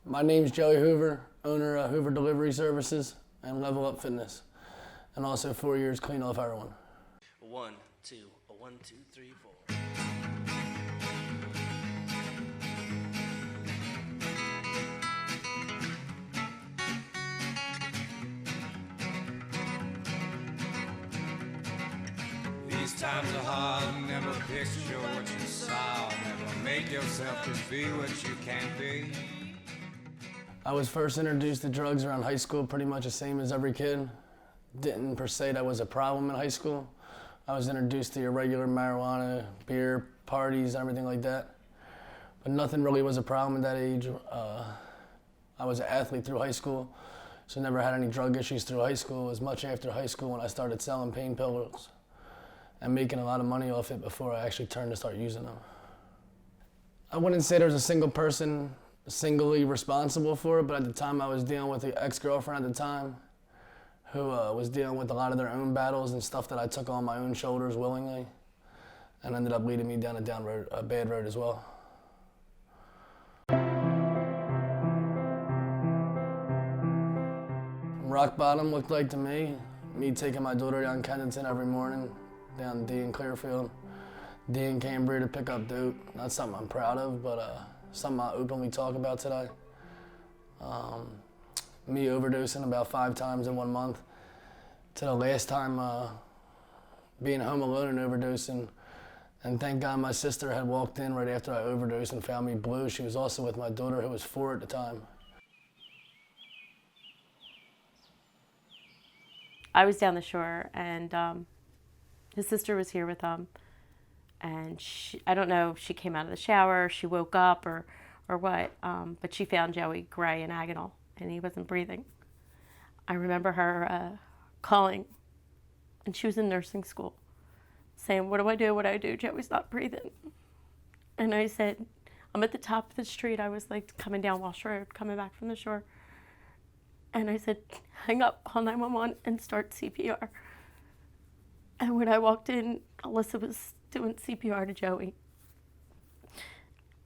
My name's Joey Hoover, owner of Hoover Delivery Services and Level Up Fitness, and also 4 years clean off heroin. 1, 2, 1, 2, 3, 4. These times are hard, never picture what you saw, never make yourself to be what you can't be. I was first introduced to drugs around high school, pretty much the same as every kid. Didn't per se that was a problem in high school. I was introduced to your regular marijuana, beer, parties, everything like that. But nothing really was a problem at that age. I was an athlete through high school, so never had any drug issues through high school. It was much after high school when I started selling pain pills and making a lot of money off it before I actually turned to start using them. I wouldn't say there was a single person singly responsible for it, but at the time I was dealing with an ex-girlfriend at the time who was dealing with a lot of their own battles and stuff that I took on my own shoulders willingly, and ended up leading me down a bad road as well. Rock bottom looked like to me taking my daughter down Kensington every morning, down D in Clearfield, D in Cambria to pick up dope. Not something I'm proud of, but something I openly talk about today. Me overdosing about 5 times in 1 month, to the last time being home alone and overdosing. And thank God my sister had walked in right after I overdosed and found me blue. She was also with my daughter, who was 4 at the time. I was down the shore, and his sister was here with him. And I don't know if she came out of the shower, she woke up, or what, but she found Joey gray and agonal, and he wasn't breathing. I remember her calling, and she was in nursing school, saying, what do I do, what do I do? Joey's not breathing. And I said, I'm at the top of the street. I was like coming down Walsh Road, coming back from the shore. And I said, hang up, call 911 and start CPR. And when I walked in, Alyssa was doing CPR to Joey.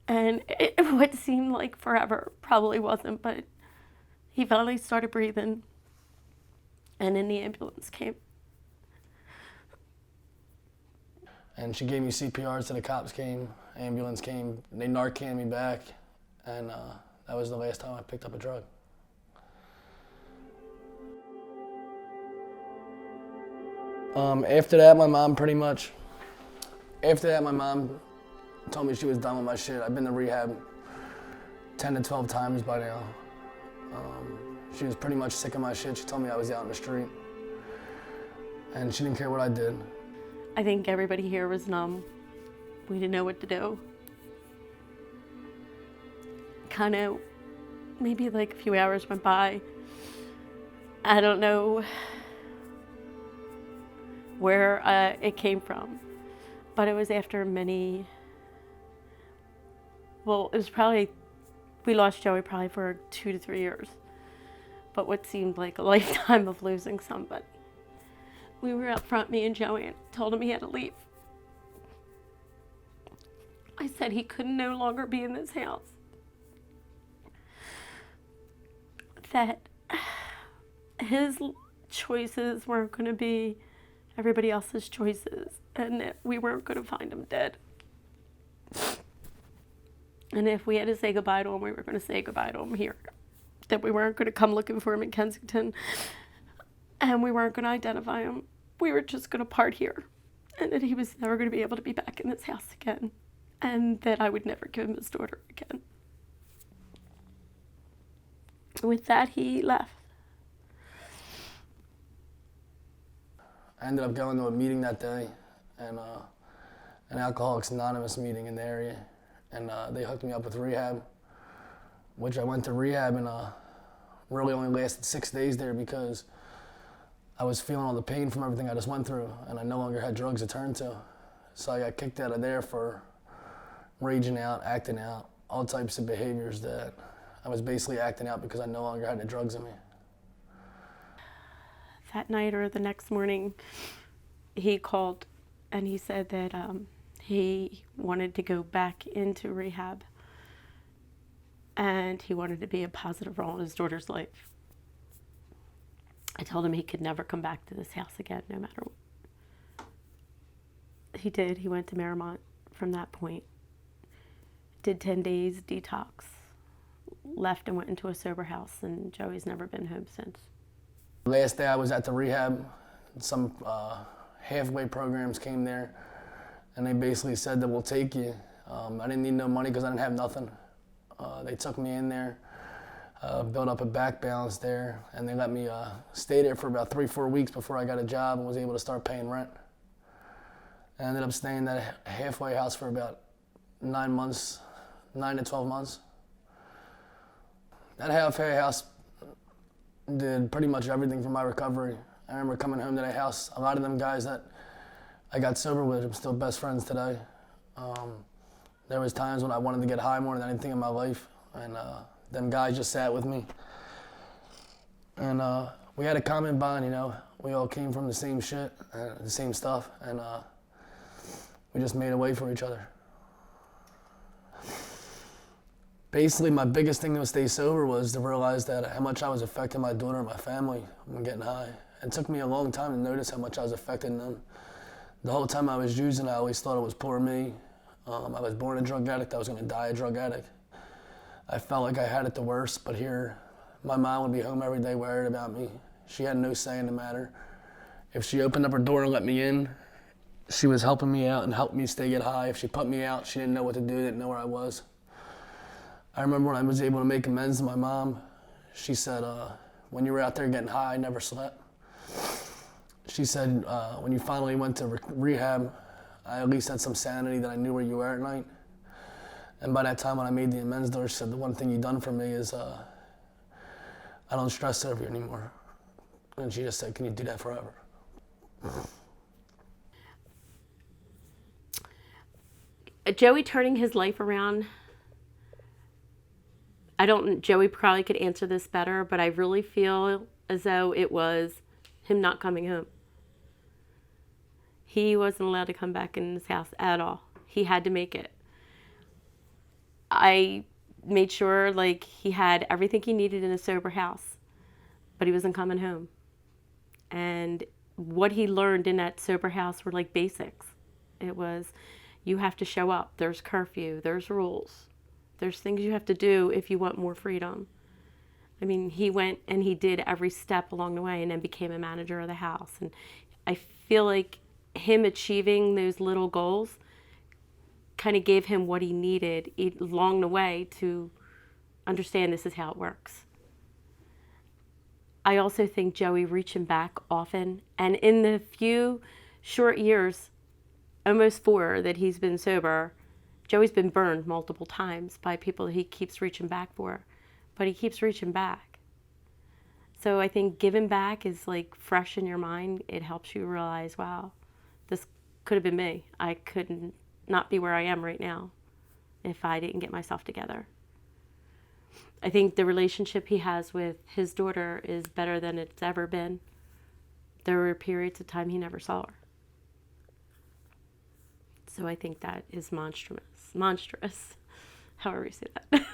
And what seemed like forever probably wasn't, but he finally started breathing. And then the ambulance came. And she gave me CPR, so the cops came, ambulance came, they Narcaned me back, and that was the last time I picked up a drug. After that, my mom told me she was done with my shit. I've been to rehab 10 to 12 times by now. She was pretty much sick of my shit. She told me I was out in the street, and she didn't care what I did. I think everybody here was numb. We didn't know what to do. Kind of, maybe like a few hours went by. I don't know where it came from, but it was after it was probably, we lost Joey probably for 2 to 3 years, but what seemed like a lifetime of losing somebody. We were up front, me and Joey, and told him he had to leave. I said he could no longer be in this house. That his choices weren't going to be everybody else's choices, and that we weren't going to find him dead. And if we had to say goodbye to him, we were going to say goodbye to him here. That we weren't going to come looking for him in Kensington, and we weren't going to identify him. We were just going to part here, and that he was never going to be able to be back in this house again, and that I would never give him his daughter again. With that, he left. I ended up going to a meeting that day, and an Alcoholics Anonymous meeting in the area, and they hooked me up with rehab, which I went to rehab and really only lasted 6 days there because I was feeling all the pain from everything I just went through, and I no longer had drugs to turn to. So I got kicked out of there for raging out, acting out, all types of behaviors that I was basically acting out because I no longer had the drugs in me. That night or the next morning, he called and he said that he wanted to go back into rehab and he wanted to be a positive role in his daughter's life. I told him he could never come back to this house again, no matter what. He did. He went to Marymount from that point. Did 10 days detox. Left and went into a sober house, and Joey's never been home since. Last day I was at the rehab, some halfway programs came there, and they basically said that we'll take you. I didn't need no money because I didn't have nothing. They took me in there, built up a back balance there, and they let me stay there for about 3-4 weeks before I got a job and was able to start paying rent. I ended up staying in that halfway house for about 9 to 12 months. That halfway house did pretty much everything for my recovery. I remember coming home to that house. A lot of them guys that I got sober with, I'm still best friends today. There was times when I wanted to get high more than anything in my life, and them guys just sat with me. And we had a common bond, you know. We all came from the same shit, the same stuff, and we just made a way for each other. Basically, my biggest thing to stay sober was to realize that how much I was affecting my daughter and my family when getting high. It took me a long time to notice how much I was affecting them. The whole time I was using, I always thought it was poor me. I was born a drug addict. I was going to die a drug addict. I felt like I had it the worst, but here, my mom would be home every day worried about me. She had no say in the matter. If she opened up her door and let me in, she was helping me out and helped me get high. If she put me out, she didn't know what to do, didn't know where I was. I remember when I was able to make amends to my mom, she said, when you were out there getting high, I never slept. She said, when you finally went to rehab, I at least had some sanity that I knew where you were at night. And by that time when I made the amends to her, she said, the one thing you've done for me is I don't stress over you anymore. And she just said, can you do that forever? Joey turning his life around, Joey probably could answer this better, but I really feel as though it was him not coming home. He wasn't allowed to come back in his house at all. He had to make it. I made sure like he had everything he needed in a sober house, but he wasn't coming home. And what he learned in that sober house were like basics. It was, you have to show up. There's curfew. There's rules. There's things you have to do if you want more freedom. I mean, he went and he did every step along the way and then became a manager of the house. And I feel like him achieving those little goals kind of gave him what he needed along the way to understand this is how it works. I also think Joey reaching back often, and in the few short years, almost 4 that he's been sober, Joey's been burned multiple times by people he keeps reaching back for, but he keeps reaching back. So I think giving back is like fresh in your mind. It helps you realize, wow, this could have been me. I could not be where I am right now if I didn't get myself together. I think the relationship he has with his daughter is better than it's ever been. There were periods of time he never saw her. So I think that is monstrous, however you say that.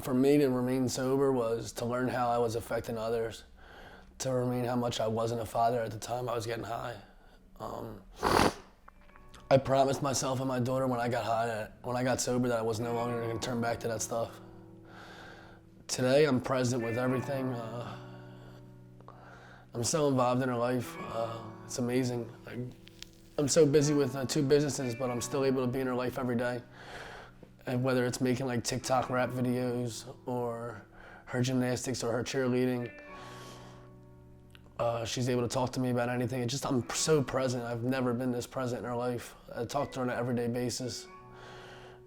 For me to remain sober was to learn how I was affecting others, to remain how much I wasn't a father at the time I was getting high. I promised myself and my daughter when I got sober that I was no longer going to turn back to that stuff. Today I'm present with everything. I'm so involved in her life. It's amazing. I'm so busy with 2 businesses, but I'm still able to be in her life every day. And whether it's making like TikTok rap videos or her gymnastics or her cheerleading, she's able to talk to me about anything. I'm so present. I've never been this present in her life. I talk to her on an everyday basis.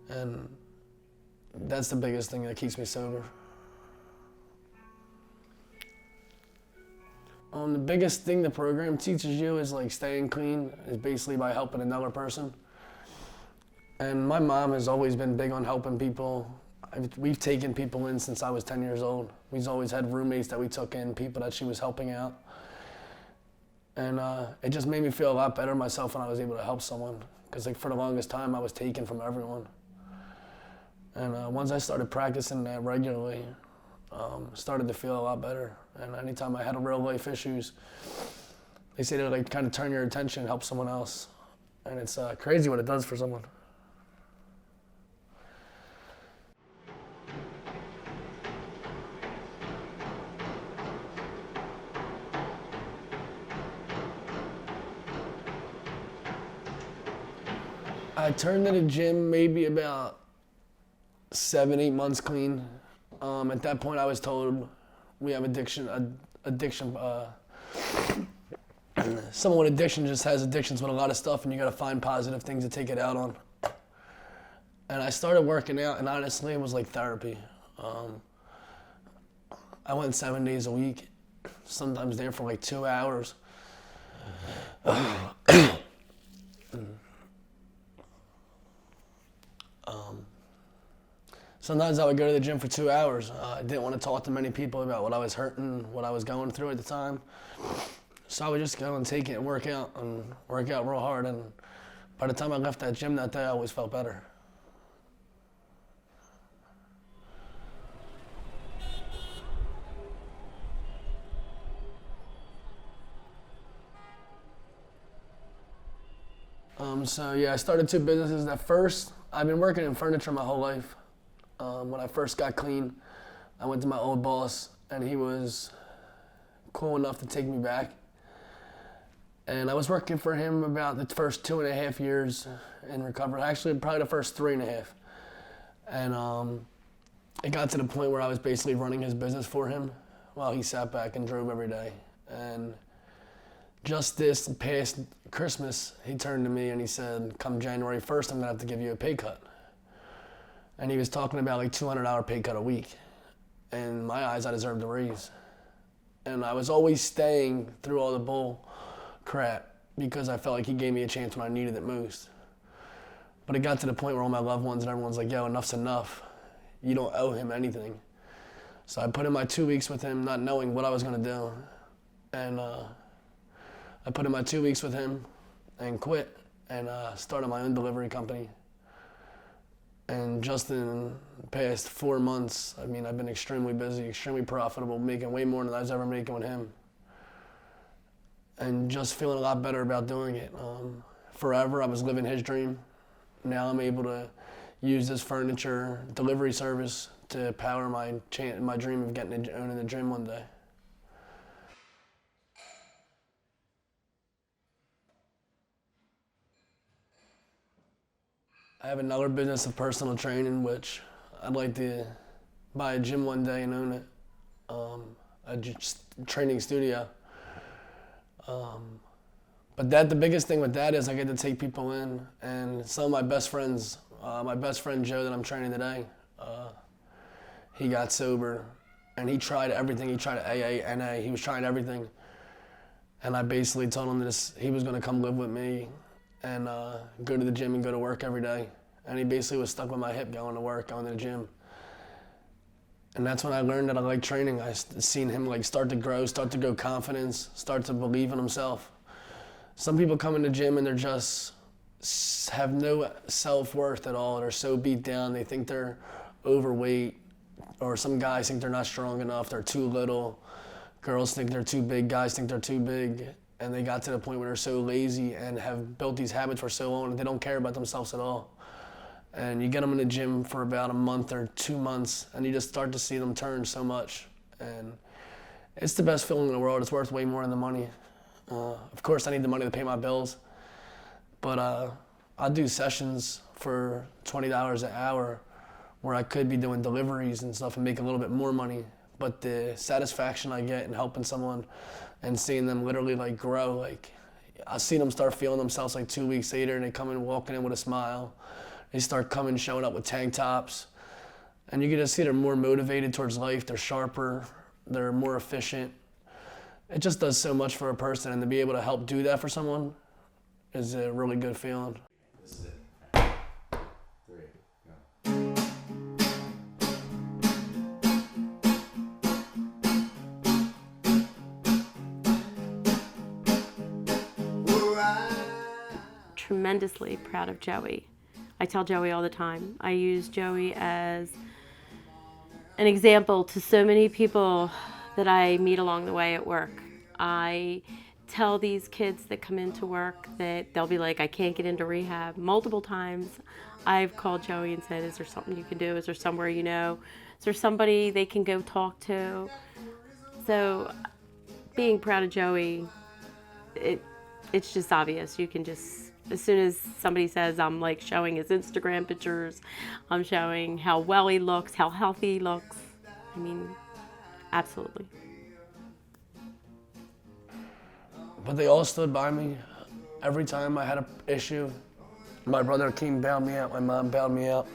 And that's the biggest thing that keeps me sober. The biggest thing the program teaches you is like staying clean, is basically by helping another person. And my mom has always been big on helping people. We've taken people in since I was 10 years old. We've always had roommates that we took in, people that she was helping out. And it just made me feel a lot better myself when I was able to help someone. Because like for the longest time I was taken from everyone. And once I started practicing that regularly, started to feel a lot better. And anytime I had real life issues, they say to like kind of turn your attention and help someone else. And it's crazy what it does for someone. I turned to the gym maybe about 7-8 months clean. At that point, I was told we have addiction. Someone with addiction just has addictions with a lot of stuff, and you got to find positive things to take it out on. And I started working out, and honestly, it was like therapy. I went 7 days a week, sometimes there for like 2 hours. Sometimes I would go to the gym for 2 hours. I didn't want to talk to many people about what I was hurting, what I was going through at the time. So I would just go and take it and work out real hard. And by the time I left that gym that day, I always felt better. So yeah, I started 2 businesses. At first, I've been working in furniture my whole life. When I first got clean, I went to my old boss, and he was cool enough to take me back. And I was working for him about the first 2.5 years in recovery. Actually, probably the first 3.5. And it got to the point where I was basically running his business for him while he sat back and drove every day. And just this past Christmas, he turned to me and he said, come January 1st, I'm gonna have to give you a pay cut. And he was talking about like $200 pay cut a week. And in my eyes, I deserved a raise. And I was always staying through all the bull crap because I felt like he gave me a chance when I needed it most. But it got to the point where all my loved ones and everyone's like, yo, enough's enough. You don't owe him anything. So I put in my 2 weeks with him, not knowing what I was gonna do. And I put in my 2 weeks with him and quit and started my own delivery company. And just in the past 4 months, I mean, I've been extremely busy, extremely profitable, making way more than I was ever making with him. And just feeling a lot better about doing it. Forever, I was living his dream. Now I'm able to use this furniture delivery service to power my dream of owning a gym one day. I have another business of personal training, which I'd like to buy a gym one day and own it, a training studio. But the biggest thing with that is I get to take people in, and some of my best friends, my best friend Joe that I'm training today, he got sober, and he tried everything. He tried AA, NA, he was trying everything. And I basically told him that he was gonna come live with me and go to the gym and go to work every day. And he basically was stuck with my hip going to work, going to the gym. And that's when I learned that I like training. I seen him like start to grow confidence, start to believe in himself. Some people come in the gym and they're just have no self-worth at all. They're so beat down, they think they're overweight, or some guys think they're not strong enough, they're too little. Girls think they're too big, guys think they're too big. And they got to the point where they're so lazy and have built these habits for so long that they don't care about themselves at all. And you get them in the gym for about a month or 2 months, and you just start to see them turn so much. And it's the best feeling in the world. It's worth way more than the money. Of course, I need the money to pay my bills, but I do sessions for $20 an hour where I could be doing deliveries and stuff and make a little bit more money. But the satisfaction I get in helping someone and seeing them literally like grow, like I see them start feeling themselves like 2 weeks later, and they come in walking in with a smile. They start coming, showing up with tank tops, and you get to see they're more motivated towards life. They're sharper, they're more efficient. It just does so much for a person, and to be able to help do that for someone is a really good feeling. This is it. 3, go. Tremendously proud of Joey. I tell Joey all the time. I use Joey as an example to so many people that I meet along the way at work. I tell these kids that come into work that they'll be like, I can't get into rehab. Multiple times I've called Joey and said, is there something you can do? Is there somewhere you know? Is there somebody they can go talk to? So being proud of Joey, it's just obvious. You can just, as soon as somebody says I'm like showing his Instagram pictures, I'm showing how well he looks, how healthy he looks. I mean, absolutely. But they all stood by me. Every time I had an issue, my brother came bailed me out, my mom bailed me out.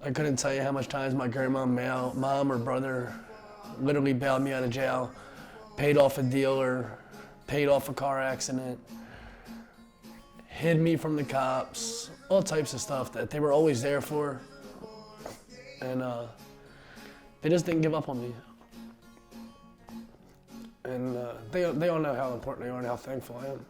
I couldn't tell you how much times my grandma, mom or brother literally bailed me out of jail, paid off a dealer, paid off a car accident, hid me from the cops, all types of stuff that they were always there for. And they just didn't give up on me. And they all know how important they are and how thankful I am.